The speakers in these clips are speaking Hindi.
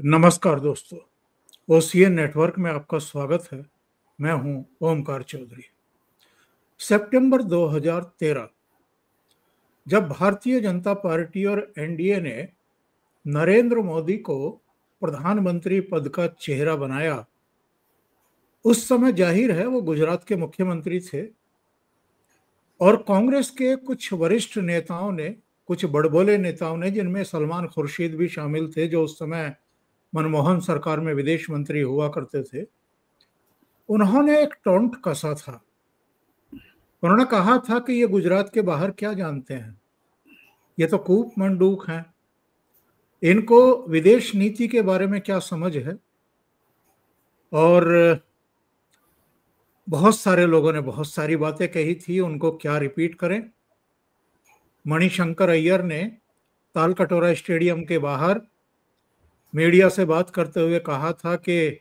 नमस्कार दोस्तों, ओसीएन नेटवर्क में आपका स्वागत है। मैं हूं ओमकार चौधरी। सितंबर 2013 जब भारतीय जनता पार्टी और एनडीए ने नरेंद्र मोदी को प्रधानमंत्री पद का चेहरा बनाया, उस समय जाहिर है वो गुजरात के मुख्यमंत्री थे और कांग्रेस के कुछ वरिष्ठ नेताओं ने, कुछ बड़बोले नेताओं ने, जिनमें सलमान खुर्शीद भी शामिल थे जो उस समय मनमोहन सरकार में विदेश मंत्री हुआ करते थे, उन्होंने एक टोंट कसा था। उन्होंने कहा था कि ये गुजरात के बाहर क्या जानते हैं, ये तो कूप मंडूक हैं, इनको विदेश नीति के बारे में क्या समझ है। और बहुत सारे लोगों ने बहुत सारी बातें कही थी, उनको क्या रिपीट करें। मणिशंकर अय्यर ने तालकटोरा स्टेडियम के बाहर मीडिया से बात करते हुए कहा था कि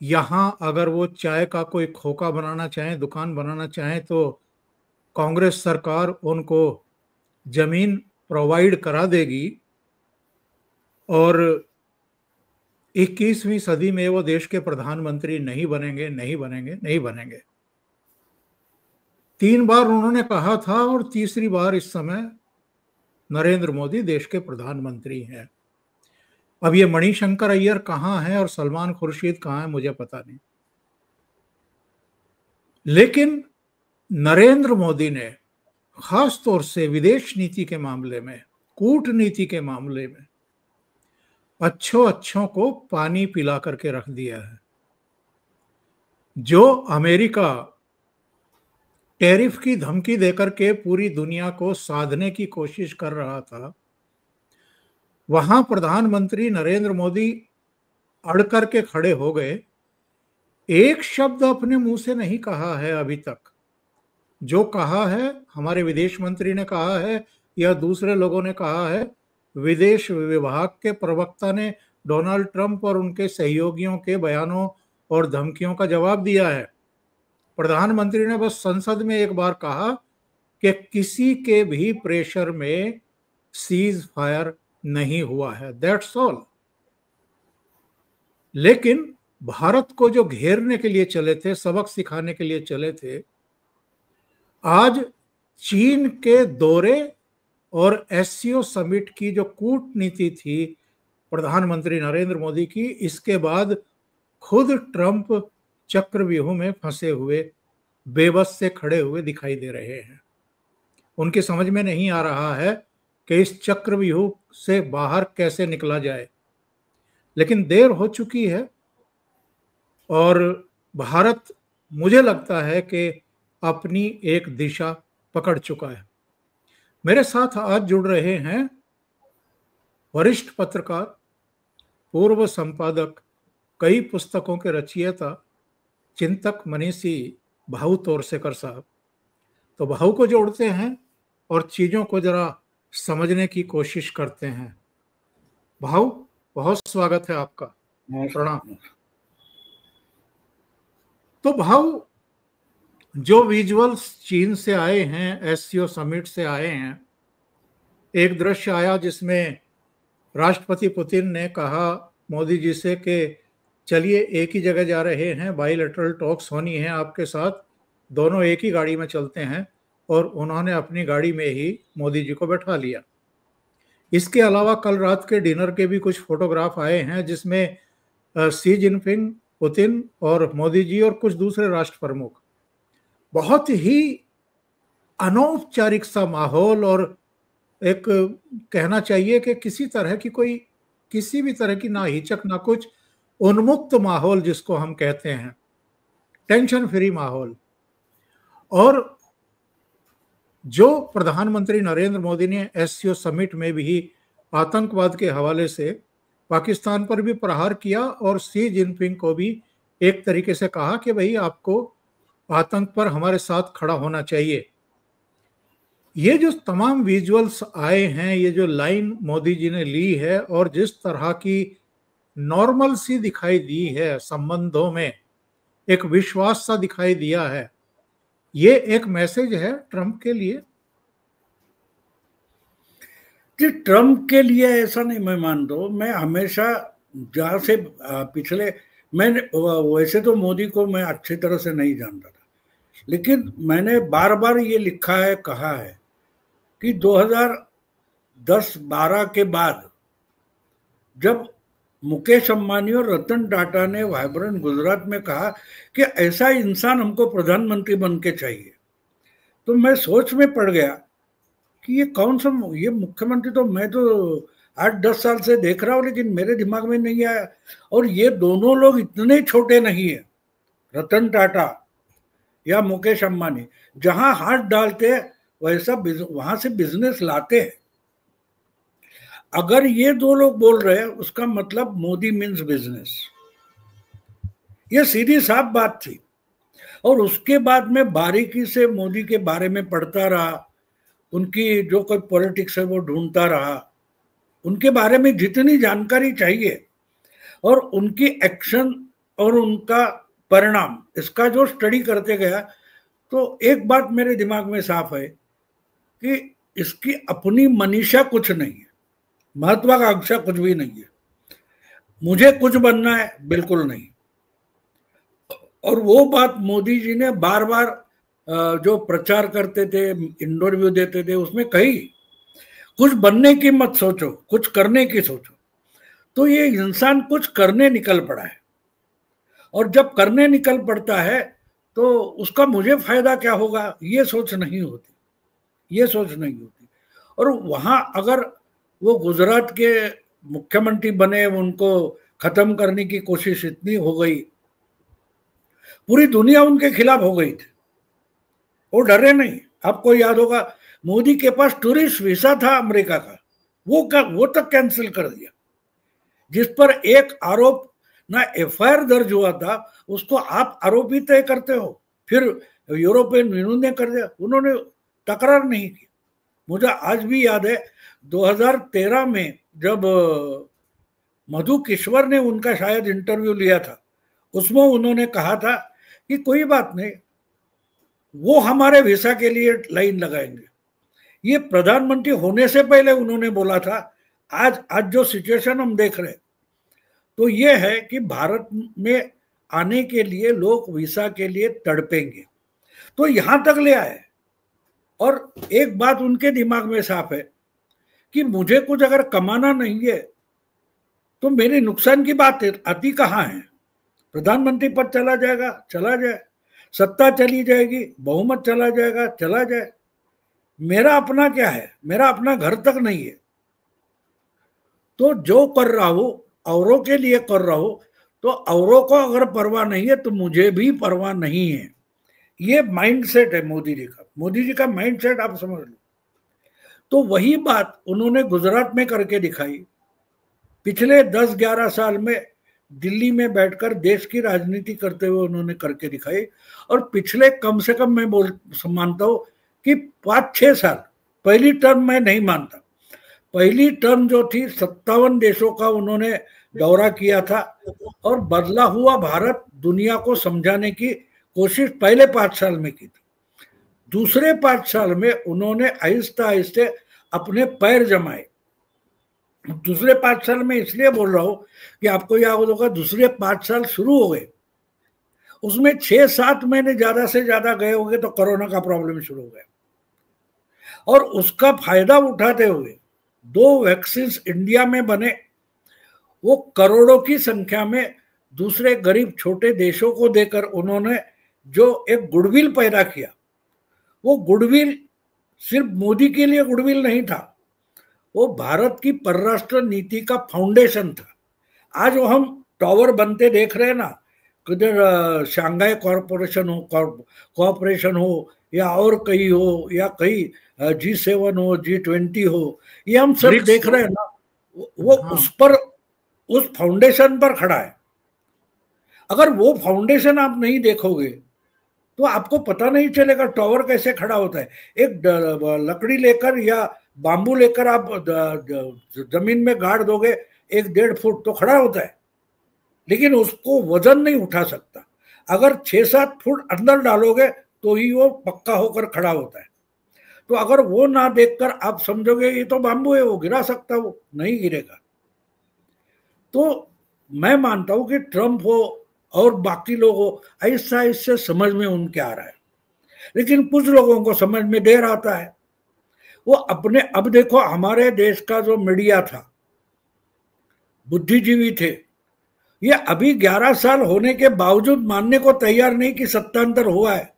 यहाँ अगर वो चाय का कोई खोखा बनाना चाहें, दुकान बनाना चाहें, तो कांग्रेस सरकार उनको जमीन प्रोवाइड करा देगी और 21वीं सदी में वो देश के प्रधानमंत्री नहीं बनेंगे, नहीं बनेंगे, नहीं बनेंगे। 3 बार उन्होंने कहा था और तीसरी बार इस समय नरेंद्र मोदी देश के प्रधानमंत्री हैं। अब ये मणिशंकर अय्यर कहाँ हैं और सलमान खुर्शीद कहाँ हैं, मुझे पता नहीं। लेकिन नरेंद्र मोदी ने खास तौर से विदेश नीति के मामले में, कूटनीति के मामले में अच्छों को पानी पिला करके रख दिया है। जो अमेरिका टैरिफ की धमकी देकर के पूरी दुनिया को साधने की कोशिश कर रहा था, वहां प्रधानमंत्री नरेंद्र मोदी अड़ करके खड़े हो गए। एक शब्द अपने मुंह से नहीं कहा है अभी तक। जो कहा है हमारे विदेश मंत्री ने कहा है या दूसरे लोगों ने कहा है, विदेश विभाग के प्रवक्ता ने डोनाल्ड ट्रंप और उनके सहयोगियों के बयानों और धमकियों का जवाब दिया है। प्रधानमंत्री ने बस संसद में एक बार कहा कि किसी के भी प्रेशर में सीज फायर नहीं हुआ है, दैट्स ऑल। लेकिन भारत को जो घेरने के लिए चले थे, सबक सिखाने के लिए चले थे, आज चीन के दौरे और एससीओ समिट की जो कूटनीति थी प्रधानमंत्री नरेंद्र मोदी की, इसके बाद खुद ट्रंप चक्रव्यूह में फंसे हुए, बेबस से खड़े हुए दिखाई दे रहे हैं। उनकी समझ में नहीं आ रहा है कि इस चक्रव्यूह से बाहर कैसे निकला जाए। लेकिन देर हो चुकी है और भारत, मुझे लगता है कि अपनी एक दिशा पकड़ चुका है। मेरे साथ आज जुड़ रहे हैं वरिष्ठ पत्रकार, पूर्व संपादक, कई पुस्तकों के रचयिता, चिंतक, मनीषी भाऊ तोरसेकर साहब। तो भाऊ को जोड़ते हैं और चीजों को जरा समझने की कोशिश करते हैं। भाऊ, बहुत स्वागत है आपका। प्रणाम। तो भाऊ, जो विजुअल्स चीन से आए हैं, एससीओ समिट से आए हैं, एक दृश्य आया जिसमें राष्ट्रपति पुतिन ने कहा मोदी जी से कि चलिए एक ही जगह जा रहे हैं, बाइलेटरल टॉक्स होनी है आपके साथ, दोनों एक ही गाड़ी में चलते हैं, और उन्होंने अपनी गाड़ी में ही मोदी जी को बैठा लिया। इसके अलावा कल रात के डिनर के भी कुछ फोटोग्राफ आए हैं जिसमें शी जिनपिंग, पुतिन और मोदी जी और कुछ दूसरे राष्ट्र प्रमुख, बहुत ही अनौपचारिक सा माहौल, और एक कहना चाहिए कि किसी भी तरह की ना हिचक ना कुछ, उन्मुक्त माहौल जिसको हम कहते हैं, टेंशन फ्री माहौल। और जो प्रधानमंत्री नरेंद्र मोदी ने एससीओ समिट में भी आतंकवाद के हवाले से पाकिस्तान पर भी प्रहार किया और शी जिनपिंग को भी एक तरीके से कहा कि भाई आपको आतंक पर हमारे साथ खड़ा होना चाहिए। ये जो तमाम विजुअल्स आए हैं, ये जो लाइन मोदी जी ने ली है और जिस तरह की नॉर्मल सी दिखाई दी है संबंधों में, एक विश्वास सा दिखाई दिया है, ये एक मैसेज है ट्रंप के लिए। कि ट्रम्प के लिए ऐसा नहीं मैं मानता हूँ। मैं हमेशा जहाँ से पिछले, मैं वैसे तो मोदी को मैं अच्छी तरह से नहीं जानता था, लेकिन मैंने बार बार ये लिखा है, कहा है कि 2010-12 के बाद जब मुकेश अंबानी और रतन टाटा ने वाइब्रेंट गुजरात में कहा कि ऐसा इंसान हमको प्रधानमंत्री बन के चाहिए, तो मैं सोच में पड़ गया कि ये कौन सा, ये मुख्यमंत्री तो मैं तो 8-10 साल से देख रहा हूँ, लेकिन मेरे दिमाग में नहीं आया। और ये दोनों लोग इतने छोटे नहीं है, रतन टाटा या मुकेश अंबानी, जहां हाथ डालते हैं वैसा वहां से बिजनेस लाते हैं। अगर ये दो लोग बोल रहे हैं, उसका मतलब मोदी मीन्स बिजनेस, ये सीधी साफ बात थी। और उसके बाद में बारीकी से मोदी के बारे में पढ़ता रहा, उनकी जो कोई पॉलिटिक्स है वो ढूंढता रहा, उनके बारे में जितनी जानकारी चाहिए और उनकी एक्शन और उनका परिणाम, इसका जो स्टडी करते गया, तो एक बात मेरे दिमाग में साफ है कि इसकी अपनी मनीषा कुछ नहीं है, महत्वाकांक्षा कुछ भी नहीं है, मुझे कुछ बनना है बिल्कुल नहीं। और वो बात मोदी जी ने बार बार जो प्रचार करते थे, इंटरव्यू देते थे, उसमें कही कुछ बनने की मत सोचो, कुछ करने की सोचो। तो ये इंसान कुछ करने निकल पड़ा है, और जब करने निकल पड़ता है तो उसका मुझे फायदा क्या होगा, ये सोच नहीं होती, ये सोच नहीं होती। और वहां अगर वो गुजरात के मुख्यमंत्री बने, उनको खत्म करने की कोशिश इतनी हो गई, पूरी दुनिया उनके खिलाफ हो गई थी, वो डरे नहीं। आपको याद होगा मोदी के पास टूरिस्ट वीजा था अमेरिका का, वो तक कैंसिल कर दिया। जिस पर एक आरोप ना एफआईआर दर्ज हुआ था, उसको आप आरोपी तय करते हो, फिर यूरोपियन यूनियन ने कर दिया, उन्होंने तकरार नहीं की। मुझे आज भी याद है 2013 में जब मधु किश्वर ने उनका शायद इंटरव्यू लिया था, उसमें उन्होंने कहा था कि कोई बात नहीं, वो हमारे वीसा के लिए लाइन लगाएंगे। ये प्रधानमंत्री होने से पहले उन्होंने बोला था। आज जो सिचुएशन हम देख रहे हैं, तो ये है कि भारत में आने के लिए लोग वीसा के लिए तड़पेंगे, तो यहां तक ले आए। और एक बात उनके दिमाग में साफ है कि मुझे कुछ अगर कमाना नहीं है तो मेरे नुकसान की बात आती कहाँ है। प्रधानमंत्री पद चला जाएगा, चला जाए, सत्ता चली जाएगी, बहुमत चला जाएगा, चला जाए, मेरा अपना क्या है, मेरा अपना घर तक नहीं है। तो जो कर रहा हूं औरों के लिए कर रहा हूं, तो औरों को अगर परवाह नहीं है तो मुझे भी परवाह नहीं है। ये माइंडसेट है मोदी जी का, मोदी जी का माइंडसेट आप समझ लो। तो वही बात उन्होंने गुजरात में करके दिखाई। पिछले 10-11 साल में दिल्ली में बैठकर देश की राजनीति करते हुए उन्होंने करके दिखाई। और पिछले कम से कम मैं मानता हूं कि 5-6 साल, पहली टर्म मैं नहीं मानता, पहली टर्म जो थी 57 देशों का उन्होंने दौरा किया था, और बदला हुआ भारत दुनिया को समझाने की कोशिश पहले 5 साल में की थी। दूसरे 5 साल में उन्होंने आहिस्ते आहिस्ते अपने पैर जमाए। दूसरे 5 साल में इसलिए बोल रहा हूं कि आपको याद होगा दूसरे 5 साल शुरू हो गए, उसमें 6-7 महीने ज्यादा से ज्यादा गए होंगे तो कोरोना का प्रॉब्लम शुरू हो गया, और उसका फायदा उठाते हुए 2 वैक्सीन इंडिया में बने, वो करोड़ों की संख्या में दूसरे गरीब छोटे देशों को देकर उन्होंने जो एक गुडविल पैदा किया, वो गुडविल सिर्फ मोदी के लिए गुडविल नहीं था, वो भारत की परराष्ट्र नीति का फाउंडेशन था। आज वो हम टावर बनते देख रहे हैं ना, किधर शंघाई कोऑपरेशन हो या और कहीं हो, या कहीं G7 हो, G20 हो, ये हम सब देख रहे हैं ना, वो उस पर, उस फाउंडेशन पर खड़ा है। अगर वो फाउंडेशन आप नहीं देखोगे तो आपको पता नहीं चलेगा टावर कैसे खड़ा होता है। एक लकड़ी लेकर या बांबू लेकर आप जमीन में गाड़ दोगे 1-1.5 फुट तो खड़ा होता है, लेकिन उसको वजन नहीं उठा सकता। अगर 6-7 फुट अंदर डालोगे तो ही वो पक्का होकर खड़ा होता है। तो अगर वो ना देखकर आप समझोगे ये तो बाम्बू है, वो गिरा सकता, वो नहीं गिरेगा। तो मैं मानता हूं कि ट्रंप हो और बाकी लोग हो, ऐसा इससे समझ में उनके आ रहा है, लेकिन कुछ लोगों को समझ में देर आता है। वो अपने, अब देखो हमारे देश का जो मीडिया था, बुद्धिजीवी थे, ये अभी 11 साल होने के बावजूद मानने को तैयार नहीं कि सत्तांतर हुआ है।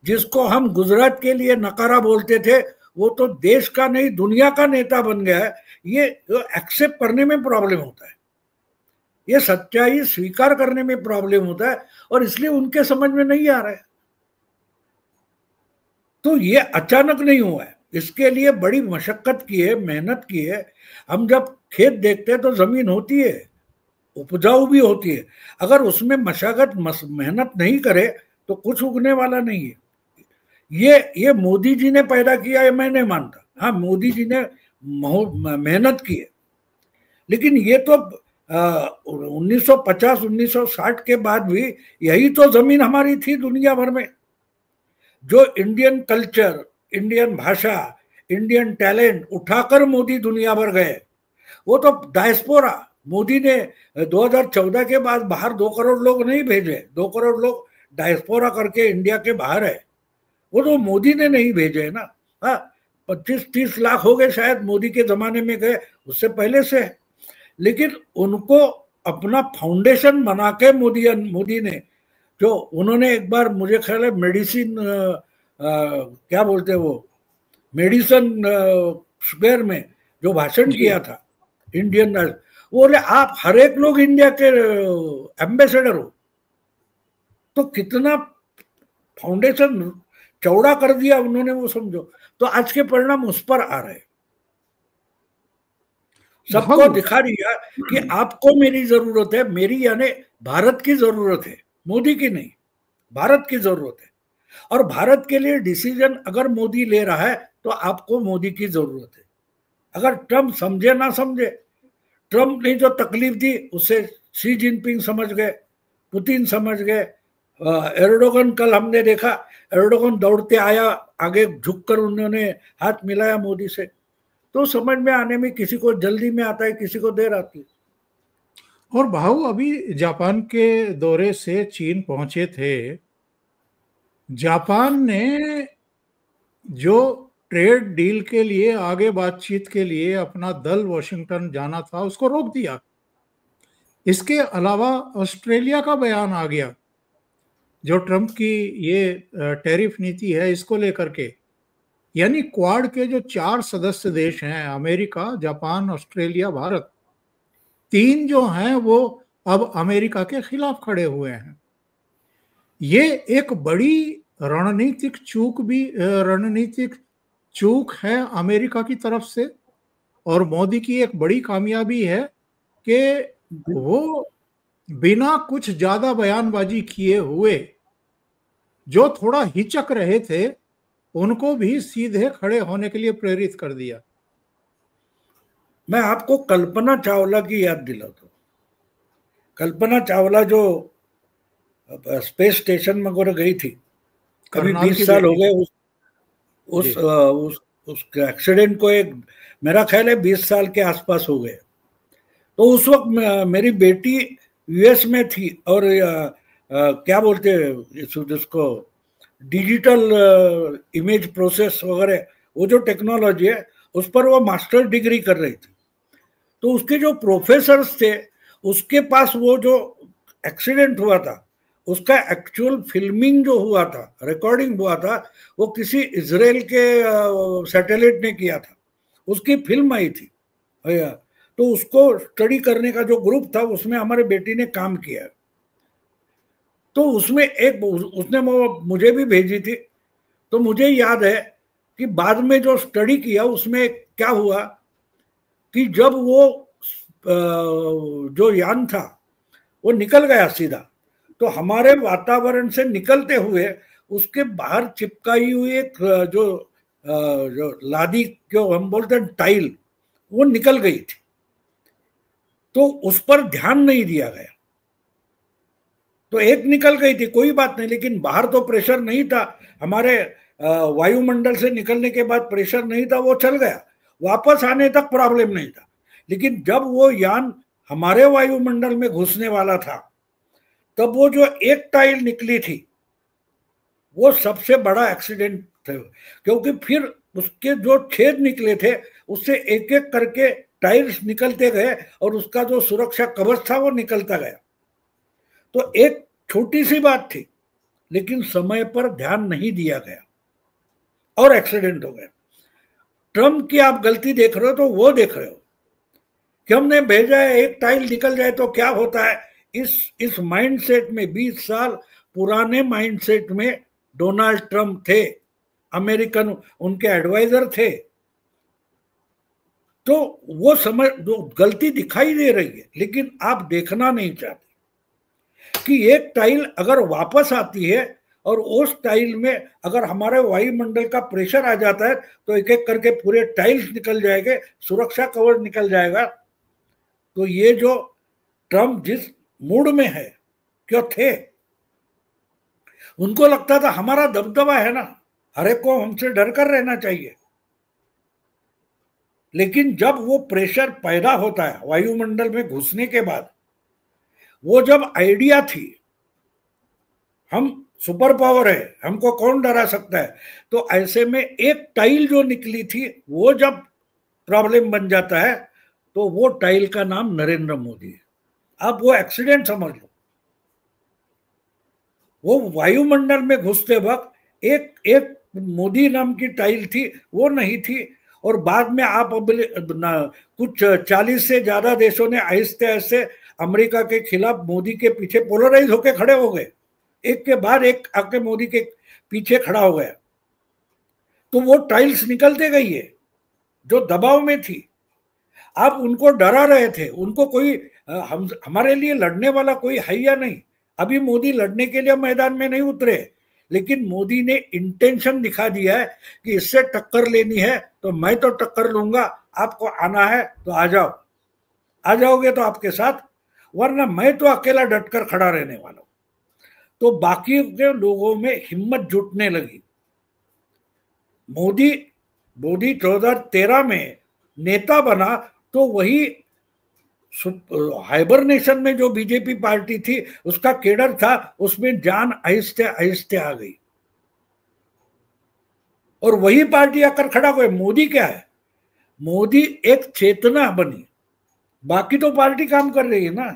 जिसको हम गुजरात के लिए नकारा बोलते थे, वो तो देश का नहीं दुनिया का नेता बन गया है। ये एक्सेप्ट करने में प्रॉब्लम होता है, ये सच्चाई स्वीकार करने में प्रॉब्लम होता है, और इसलिए उनके समझ में नहीं आ रहा है। तो ये अचानक नहीं हुआ है, इसके लिए बड़ी मशक्कत की है, मेहनत की है। हम जब खेत देखते हैं तो जमीन होती है, उपजाऊ भी होती है, अगर उसमें मशक्कत मेहनत नहीं करे तो कुछ उगने वाला नहीं है। ये मोदी जी ने पैदा किया है, मैं नहीं मानता। हाँ, मोदी जी ने मेहनत की है, लेकिन ये तो 1950 1960 के बाद भी यही तो जमीन हमारी थी दुनिया भर में। जो इंडियन कल्चर, इंडियन भाषा, इंडियन टैलेंट उठाकर मोदी दुनिया भर गए, वो तो डायस्पोरा। मोदी ने 2014 के बाद बाहर 2 करोड़ लोग नहीं भेजे, 2 करोड़ लोग डायस्पोरा करके इंडिया के बाहर है, वो तो मोदी ने नहीं भेजे ना। हाँ, 25-30 लाख हो गए शायद मोदी के जमाने में गए, उससे पहले से है। लेकिन उनको अपना फाउंडेशन बना के मोदी ने, जो उन्होंने एक बार मुझे ख्याल है मेडिसिन क्या बोलते हैं वो, मेडिसन स्क्वायर में जो भाषण किया था इंडियन, वो बोले आप हर एक लोग इंडिया के एम्बेसडर हो। तो कितना फाउंडेशन चौड़ा कर दिया उन्होंने, वो समझो। तो आज के परिणाम उस पर आ रहे, सबको दिखा दिया कि आपको मेरी जरूरत है, मेरी यानी भारत की जरूरत है, मोदी की नहीं, भारत की जरूरत है। और भारत के लिए डिसीजन अगर मोदी ले रहा है तो आपको मोदी की जरूरत है। अगर ट्रंप समझे ना समझे, ट्रंप ने जो तकलीफ दी उसे शी जिनपिंग समझ गए, पुतिन समझ गए, एर्डोगन, कल हमने देखा एर्डोगन दौड़ते आया, आगे झुककर उन्होंने हाथ मिलाया मोदी से। तो समझ में आने में किसी को जल्दी में आता है, किसी को देर आती है। और भाऊ अभी जापान के दौरे से चीन पहुंचे थे, जापान ने जो ट्रेड डील के लिए, आगे बातचीत के लिए अपना दल वॉशिंगटन जाना था, उसको रोक दिया। इसके अलावा ऑस्ट्रेलिया का बयान आ गया, जो ट्रंप की ये टैरिफ नीति है इसको लेकर के। यानी क्वाड के जो 4 सदस्य देश हैं, अमेरिका, जापान, ऑस्ट्रेलिया, भारत, 3 जो हैं वो अब अमेरिका के खिलाफ खड़े हुए हैं। ये एक बड़ी रणनीतिक चूक है अमेरिका की तरफ से, और मोदी की एक बड़ी कामयाबी है कि वो बिना कुछ ज्यादा बयानबाजी किए हुए, जो थोड़ा हिचक रहे थे उनको भी सीधे खड़े होने के लिए प्रेरित कर दिया। मैं आपको कल्पना चावला की याद दिलाता हूँ। कल्पना चावला जो स्पेस स्टेशन वगैरह गई थी, कभी 20 साल हो गए उस एक्सीडेंट को, एक मेरा ख्याल है 20 साल के आसपास हो गए। तो उस वक्त मेरी बेटी यूएस में थी, और क्या बोलते हैं जिसको, डिजिटल इमेज प्रोसेस वगैरह, वो जो टेक्नोलॉजी है उस पर वो मास्टर डिग्री कर रही थी। तो उसके जो प्रोफेसर्स थे, उसके पास वो जो एक्सीडेंट हुआ था उसका एक्चुअल फिल्मिंग जो हुआ था, रिकॉर्डिंग हुआ था, वो किसी इजराइल के सैटेलाइट ने किया था, उसकी फिल्म आई थी। तो उसको स्टडी करने का जो ग्रुप था उसमें हमारे बेटी ने काम किया। तो उसमें एक, उसने मुझे भी भेजी थी, तो मुझे याद है कि बाद में जो स्टडी किया उसमें क्या हुआ कि जब वो जो यान था वो निकल गया सीधा, तो हमारे वातावरण से निकलते हुए उसके बाहर चिपकाई हुई एक जो लादी, जो हम बोलते हैं टाइल, वो निकल गई थी। तो उस पर ध्यान नहीं दिया गया, तो एक निकल गई थी, कोई बात नहीं, लेकिन बाहर तो प्रेशर नहीं था, हमारे वायुमंडल से निकलने के बाद प्रेशर नहीं था, वो चल गया, वापस आने तक प्रॉब्लम नहीं था। लेकिन जब वो यान हमारे वायुमंडल में घुसने वाला था, तब वो जो एक टाइल निकली थी वो सबसे बड़ा एक्सीडेंट था, क्योंकि फिर उसके जो छेद निकले थे उससे एक एक करके टाइल्स निकलते गए और उसका जो सुरक्षा कवच था वो निकलता गया। तो एक छोटी सी बात थी, लेकिन समय पर ध्यान नहीं दिया गया और एक्सीडेंट हो गया। ट्रम्प की आप गलती देख रहे हो तो वो देख रहे हो कि हमने भेजा है, एक टाइल निकल जाए तो क्या होता है, इस माइंडसेट में 20 साल पुराने माइंडसेट में डोनाल्ड ट्रम्प थे, अमेरिकन उनके एडवाइजर थे। तो वो समझ, जो गलती दिखाई दे रही है, लेकिन आप देखना नहीं चाहते कि एक टाइल अगर वापस आती है और उस टाइल में अगर हमारे वायुमंडल का प्रेशर आ जाता है तो एक एक करके पूरे टाइल्स निकल जाएंगे, सुरक्षा कवच निकल जाएगा। तो ये जो ट्रम्प जिस मूड में है, क्यों थे, उनको लगता था हमारा दबदबा है ना, हर एक को हमसे डर कर रहना चाहिए। लेकिन जब वो प्रेशर पैदा होता है वायुमंडल में घुसने के बाद, वो जब आइडिया थी हम सुपर पावर है, हमको कौन डरा सकता है, तो ऐसे में एक टाइल जो निकली थी वो जब प्रॉब्लम बन जाता है तो वो टाइल का नाम नरेंद्र मोदी है। आप वो एक्सीडेंट समझ लो। वो वायुमंडल में घुसते वक्त एक एक मोदी नाम की टाइल थी, वो नहीं थी। और बाद में आप कुछ 40 से ज्यादा देशों ने आहिस्ते आहिस्ते अमेरिका के खिलाफ मोदी के पीछे पोलराइज होकर खड़े हो गए, एक के बाद एक आके मोदी के पीछे खड़ा हो गया। तो वो टाइल्स निकलते गई है जो दबाव में थी। आप उनको डरा रहे थे, उनको कोई हमारे लिए लड़ने वाला कोई है या नहीं। अभी मोदी लड़ने के लिए मैदान में नहीं उतरे, लेकिन मोदी ने इंटेंशन दिखा दिया है कि इससे टक्कर लेनी है तो मैं तो टक्कर लूंगा, आपको आना है तो आ जाओ, आ जाओगे तो आपके साथ, वरना मैं तो अकेला डटकर खड़ा रहने वाला हूं। तो बाकी के लोगों में हिम्मत जुटने लगी। मोदी 2013 में नेता बना तो वही हाइबरनेशन में जो बीजेपी पार्टी थी उसका केडर था, उसमें जान आहिस्ते आहिस्ते आ गई और वही पार्टी आकर खड़ा हुए। मोदी क्या है, मोदी एक चेतना बनी, बाकी तो पार्टी काम कर रही है ना,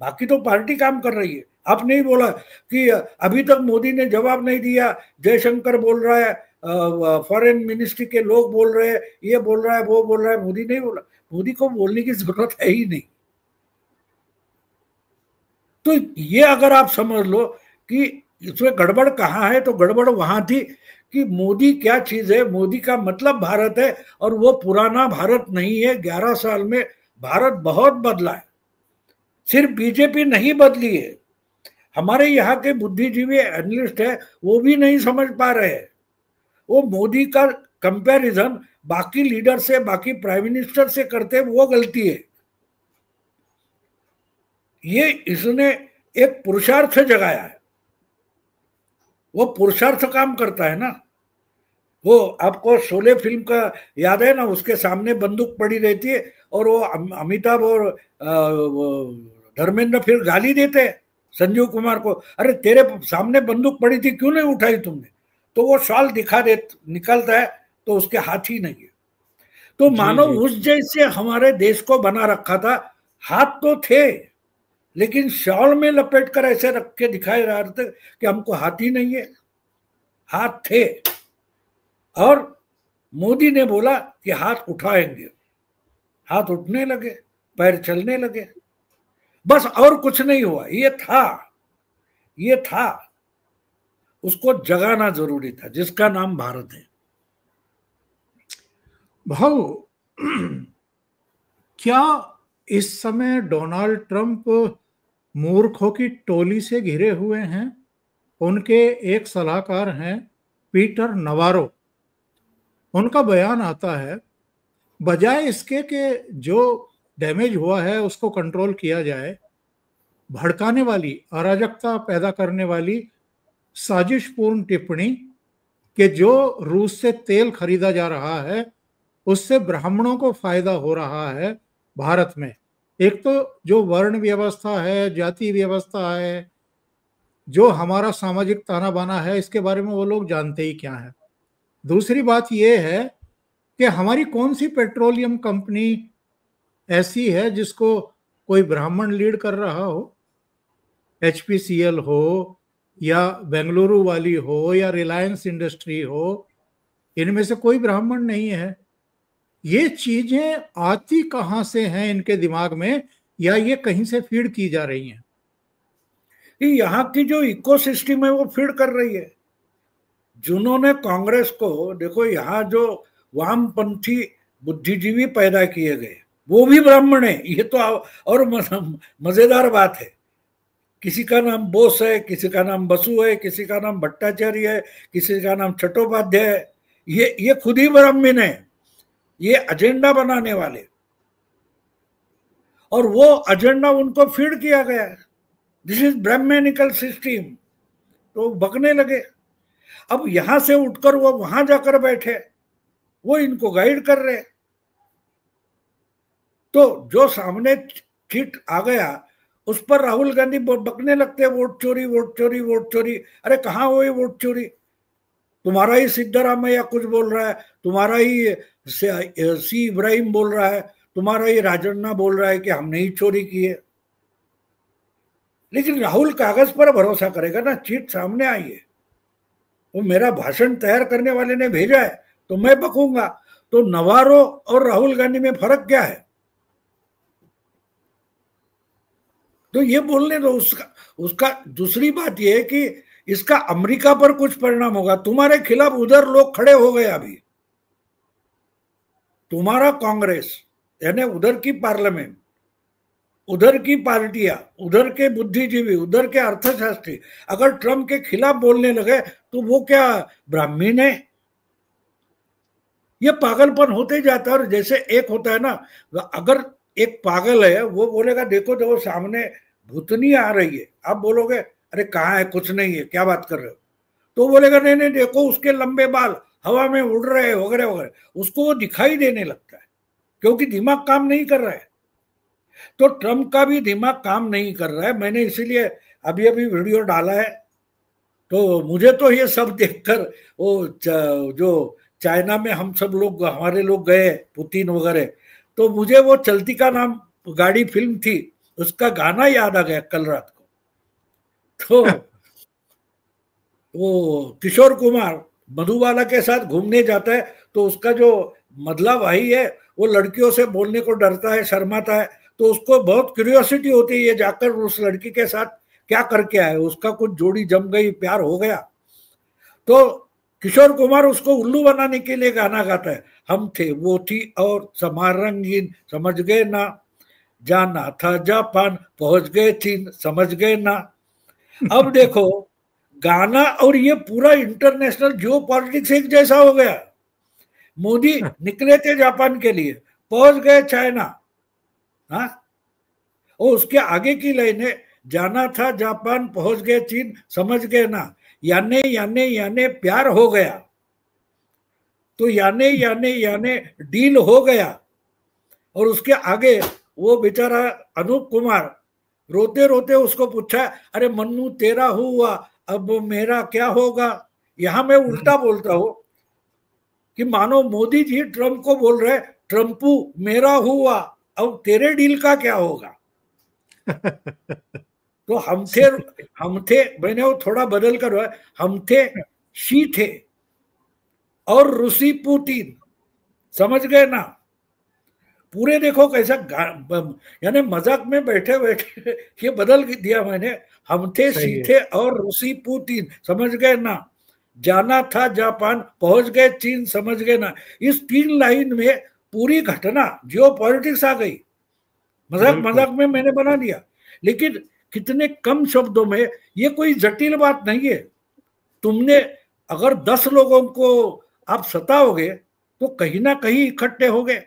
बाकी तो पार्टी काम कर रही है। आप नहीं बोला कि अभी तक मोदी ने जवाब नहीं दिया, जयशंकर बोल रहा है, फॉरेन मिनिस्ट्री के लोग बोल रहे हैं, ये बोल रहा है, वो बोल रहा है, मोदी नहीं बोला। मोदी को बोलने की जरूरत है ही नहीं। तो ये अगर आप समझ लो कि इसमें गड़बड़ कहाँ है, तो गड़बड़ वहां थी कि मोदी क्या चीज है। मोदी का मतलब भारत है और वो पुराना भारत नहीं है। 11 साल में भारत बहुत बदला है, सिर्फ बीजेपी नहीं बदली है। हमारे यहाँ के बुद्धिजीवी एनालिस्ट है वो भी नहीं समझ पा रहे हैं। वो मोदी का कंपैरिजन बाकी लीडर से, बाकी प्राइम मिनिस्टर से करते, वो गलती है। ये इसने एक पुरुषार्थ जगाया है, वो पुरुषार्थ काम करता है ना। वो आपको शोले फिल्म का याद है ना, उसके सामने बंदूक पड़ी रहती है और वो अमिताभ और धर्मेंद्र फिर गाली देते हैं संजीव कुमार को, अरे तेरे सामने बंदूक पड़ी थी क्यों नहीं उठाई तुमने, तो वो शॉल दिखा दे, निकलता है तो उसके हाथ ही नहीं है। तो मानो उस जैसे हमारे देश को बना रखा था। हाथ तो थे लेकिन शॉल में लपेट कर ऐसे रख के दिखाए रहे थे कि हमको हाथ ही नहीं है। हाथ थे और मोदी ने बोला कि हाथ उठाएंगे, हाथ उठने लगे, पैर चलने लगे, बस और कुछ नहीं हुआ। ये था, ये था, उसको जगाना जरूरी था, जिसका नाम भारत है। भाऊ, क्या इस समय डोनाल्ड ट्रंप मूर्खों की टोली से घिरे हुए हैं? उनके एक सलाहकार हैं पीटर नवारो, उनका बयान आता है बजाय इसके कि जो डैमेज हुआ है उसको कंट्रोल किया जाए, भड़काने वाली, अराजकता पैदा करने वाली साजिशपूर्ण टिप्पणी कि जो रूस से तेल खरीदा जा रहा है उससे ब्राह्मणों को फायदा हो रहा है भारत में। एक तो जो वर्ण व्यवस्था है, जाति व्यवस्था है, जो हमारा सामाजिक ताना बाना है, इसके बारे में वो लोग जानते ही क्या है। दूसरी बात यह है कि हमारी कौन सी पेट्रोलियम कंपनी ऐसी है जिसको कोई ब्राह्मण लीड कर रहा हो? HPCL हो या बेंगलुरु वाली हो या रिलायंस इंडस्ट्री हो, इनमें से कोई ब्राह्मण नहीं है। ये चीजें आती कहां से हैं इनके दिमाग में, या ये कहीं से फीड की जा रही हैं? यहाँ की जो इकोसिस्टम है वो फीड कर रही है। जिन्होंने कांग्रेस को, देखो यहाँ जो वामपंथी बुद्धिजीवी पैदा किए गए वो भी ब्राह्मण है। ये तो और मजेदार बात है। किसी का नाम बोस है, किसी का नाम बसु है, किसी का नाम भट्टाचार्य है, किसी का नाम चट्टोपाध्याय है। ये खुद ही ब्राह्मण है, ये एजेंडा बनाने वाले, और वो एजेंडा उनको फीड किया गया है। This is Brahmanical system. तो बकने लगे। अब यहां से उठकर वो वहां जाकर बैठे, वो इनको गाइड कर रहे। तो जो सामने चिट आ गया उस पर राहुल गांधी बकने लगते, वोट चोरी, वोट चोरी, वोट चोरी। अरे कहाँ हुई वोट चोरी? तुम्हारा ही सिद्धरामैया कुछ बोल रहा है, तुम्हारा ही सी इब्राहिम बोल रहा है, तुम्हारा ही राजन्ना बोल रहा है कि हमने ही चोरी की है। लेकिन राहुल कागज पर भरोसा करेगा ना, चिट सामने आई है, वो मेरा भाषण तैयार करने वाले ने भेजा है तो मैं बकूंगा। तो नवारो और राहुल गांधी में फर्क क्या है? तो ये बोलने दो। उसका दूसरी बात यह है कि इसका अमेरिका पर कुछ परिणाम होगा। तुम्हारे खिलाफ उधर लोग खड़े हो गए। अभी तुम्हारा कांग्रेस यानी उधर की पार्लियामेंट, उधर की पार्टियां, उधर के बुद्धिजीवी, उधर के अर्थशास्त्री अगर ट्रंप के खिलाफ बोलने लगे तो वो क्या ब्राह्मण है? ये पागलपन होते जाता है। और जैसे एक होता है ना, अगर एक पागल है वो बोलेगा देखो देखो सामने भूतनी आ रही है, आप बोलोगे अरे कहाँ है, कुछ नहीं है, क्या बात कर रहे हो? तो बोलेगा नहीं नहीं देखो उसके लंबे बाल हवा में उड़ रहे हैं वगैरह वगैरह। उसको वो दिखाई देने लगता है क्योंकि दिमाग काम नहीं कर रहा है। तो ट्रंप का भी दिमाग काम नहीं कर रहा है। मैंने इसीलिए अभी अभी वीडियो डाला है। तो मुझे तो ये सब देखकर वो जो चाइना में हम सब लोग, हमारे लोग गए पुतिन वगैरह, तो मुझे वो चलती का नाम गाड़ी फिल्म थी, उसका गाना याद आ गया कल रात को। तो वो किशोर कुमार मधुबाला के साथ घूमने जाता है तो उसका जो मदला भाई है वो लड़कियों से बोलने को डरता है, शर्माता है। तो उसको बहुत क्यूरियोसिटी होती है ये जाकर उस लड़की के साथ क्या करके आए। उसका कुछ जोड़ी जम गई, प्यार हो गया। तो किशोर कुमार उसको उल्लू बनाने के लिए गाना गाता है, हम थे वो थी और समा रंगीन, समझ गए ना, जाना था जापान पहुंच गए चीन, समझ गए ना। अब देखो गाना और ये पूरा इंटरनेशनल जियो पॉलिटिक्स एक जैसा हो गया। मोदी निकले थे जापान के लिए, पहुंच गए चाइना। हाँ, और उसके आगे की लाइन है, जाना था जापान पहुंच गए चीन, समझ गए ना, याने याने याने प्यार हो गया। तो याने याने याने डील हो गया। और उसके आगे वो बेचारा अनूप कुमार रोते रोते उसको पूछा, अरे मन्नू तेरा हुआ अब मेरा क्या होगा। यहां मैं उल्टा बोलता हूं कि मानो मोदी जी ट्रंप को बोल रहे, ट्रंपू मेरा हुआ अब तेरे डील का क्या होगा। तो हम थे, मैंने वो थोड़ा बदल कर, हम थे शी थे और रूसी पुतिन, समझ गए ना। पूरे देखो कैसा यानी मजाक में बैठे बैठे ये बदल दिया मैंने। हम थे शी थे और रूसी पुतिन, समझ गए ना, जाना था जापान पहुंच गए चीन, समझ गए ना। इस 3 लाइन में पूरी घटना जियो पॉलिटिक्स आ गई। मजाक मजाक में मैंने बना दिया, लेकिन कितने कम शब्दों में। ये कोई जटिल बात नहीं है। तुमने अगर 10 लोगों को आप सताओगे तो कहीं ना कहीं इकट्ठे हो गए।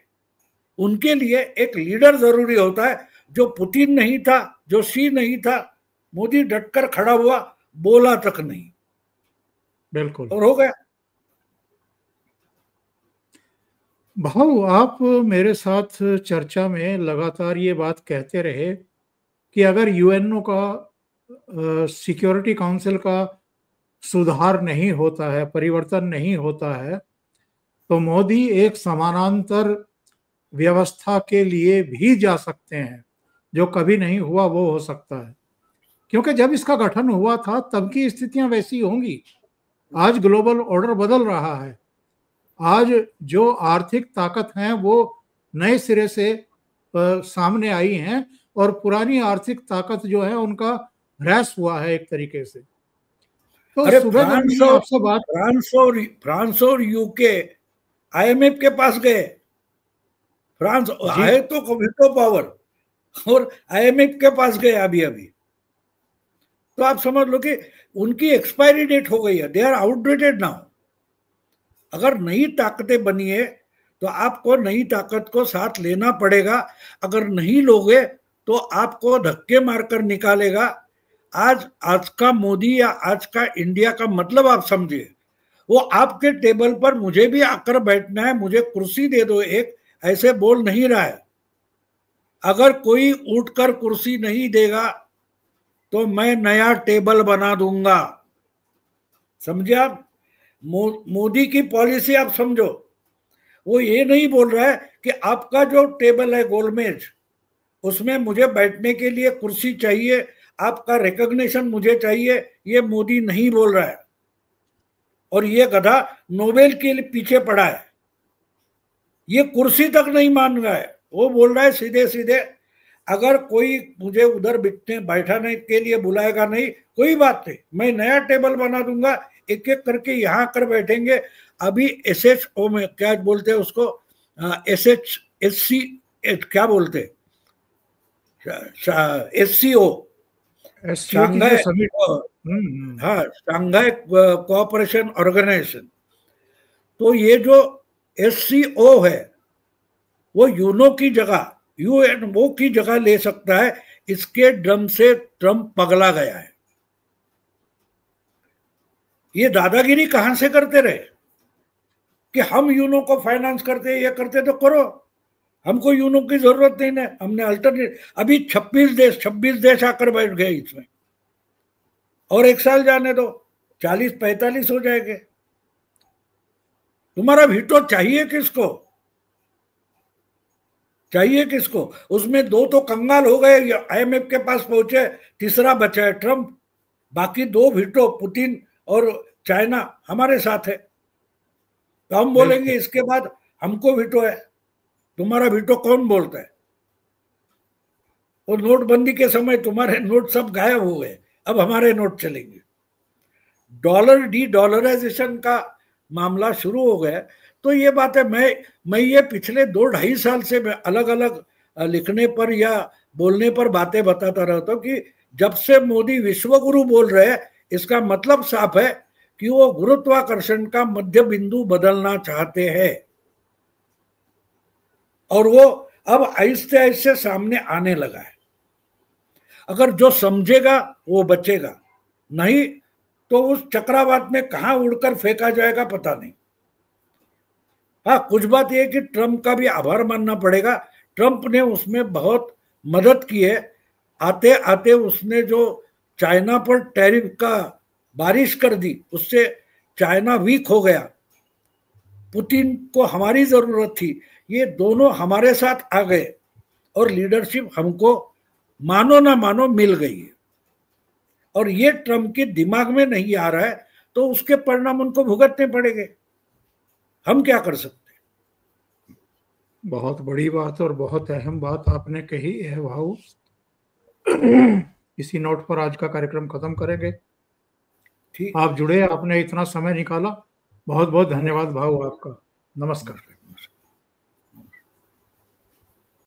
उनके लिए एक लीडर जरूरी होता है। जो पुतिन नहीं था, जो शी नहीं था, मोदी डटकर खड़ा हुआ, बोला तक नहीं, बिल्कुल, और हो गया। भाऊ, आप मेरे साथ चर्चा में लगातार ये बात कहते रहे कि अगर यूएनओ का सिक्योरिटी काउंसिल का सुधार नहीं होता है, परिवर्तन नहीं होता है, तो मोदी एक समानांतर व्यवस्था के लिए भी जा सकते हैं। जो कभी नहीं हुआ वो हो सकता है, क्योंकि जब इसका गठन हुआ था तब की स्थितियां वैसी होंगी। आज ग्लोबल ऑर्डर बदल रहा है। आज जो आर्थिक ताकत हैं वो नए सिरे से सामने आई हैं, और पुरानी आर्थिक ताकत जो है उनका ह्रास हुआ है एक तरीके से। तो अरे सुबह जब मैंने आपसे बात, फ्रांस और यूके आईएमएफ के पास गए। फ्रांस आए तो वीटो पावर, और आईएमएफ के पास गए अभी अभी। तो आप समझ लो कि उनकी एक्सपायरी डेट हो गई है, दे आर आउटडेटेड नाउ। अगर नई ताकतें बनी है तो आपको नई ताकत को साथ लेना पड़ेगा। अगर नहीं लोगे तो आपको धक्के मारकर निकालेगा। आज का मोदी या आज का इंडिया का मतलब आप समझिए, वो आपके टेबल पर मुझे भी आकर बैठना है, मुझे कुर्सी दे दो एक, ऐसे बोल नहीं रहा है। अगर कोई उठकर कुर्सी नहीं देगा तो मैं नया टेबल बना दूंगा। समझे आप? मोदी की पॉलिसी आप समझो। वो ये नहीं बोल रहा है कि आपका जो टेबल है गोलमेज, उसमें मुझे बैठने के लिए कुर्सी चाहिए, आपका रिकॉग्निशन मुझे चाहिए। ये मोदी नहीं बोल रहा है। और ये गधा नोबेल के लिए पीछे पड़ा है, ये कुर्सी तक नहीं मान रहा है। वो बोल रहा है सीधे सीधे, अगर कोई मुझे उधर बैठाने के लिए बुलाएगा नहीं, कोई बात नहीं, मैं नया टेबल बना दूंगा, एक एक करके यहाँ कर बैठेंगे। अभी एसएचओ में क्या बोलते हैं उसको, एससी क्या बोलते हैं, एससीओ, शांघाई, हाँ, शांघाई कोऑपरेशन ऑर्गेनाइजेशन। तो ये जो एससीओ है वो यूनो की जगह, यूएनओ की जगह ले सकता है। इसके ड्रम से ट्रम्प पगला गया है। ये दादागिरी कहां से करते रहे कि हम यूनो को फाइनेंस करते, ये करते, तो करो, हमको यूनो की जरूरत नहीं है। हमने अल्टरनेट, अभी 26 देश आकर बैठ गए इसमें, और एक साल जाने दो, 40-45 हो जाएंगे। तुम्हारा वीटो चाहिए किसको? चाहिए किसको? उसमें 2 तो कंगाल हो गए, आईएमएफ के पास पहुंचे, तीसरा बचा है ट्रम्प। बाकी 2 वीटो, पुतिन और चाइना हमारे साथ है। तो हम बोलेंगे इसके बाद हमको वीटो है, तुम्हारा वीटो कौन बोलता है? और नोटबंदी के समय तुम्हारे नोट सब गायब हो गए, अब हमारे नोट चलेंगे। डॉलराइजेशन का मामला शुरू हो गया। तो ये बात है, मैं ये पिछले 2-2.5 साल से अलग अलग लिखने पर या बोलने पर बातें बताता रहता हूँ कि जब से मोदी विश्वगुरु बोल रहे हैं, इसका मतलब साफ है कि वो गुरुत्वाकर्षण का मध्य बिंदु बदलना चाहते हैं। और वो अब आहिस्ते आहिस्ते सामने आने लगा है। अगर जो समझेगा वो बचेगा, नहीं तो उस चक्रवात में कहां उड़कर फेंका जाएगा पता नहीं। हाँ, कुछ बात यह कि ट्रम्प का भी आभार मानना पड़ेगा। ट्रम्प ने उसमें बहुत मदद की है। आते आते उसने जो चाइना पर टैरिफ का बारिश कर दी, उससे चाइना वीक हो गया। पुतिन को हमारी जरूरत थी, ये दोनों हमारे साथ आ गए और लीडरशिप हमको मानो ना मानो मिल गई है। और ये ट्रम्प के दिमाग में नहीं आ रहा है, तो उसके परिणाम उनको भुगतने पड़ेंगे। हम क्या कर सकते हैं? बहुत बड़ी बात और बहुत अहम बात आपने कही है भाऊ। इसी नोट पर आज का कार्यक्रम खत्म करेंगे। ठीक, आप जुड़े, आपने इतना समय निकाला, बहुत बहुत धन्यवाद भाऊ आपका। नमस्कार।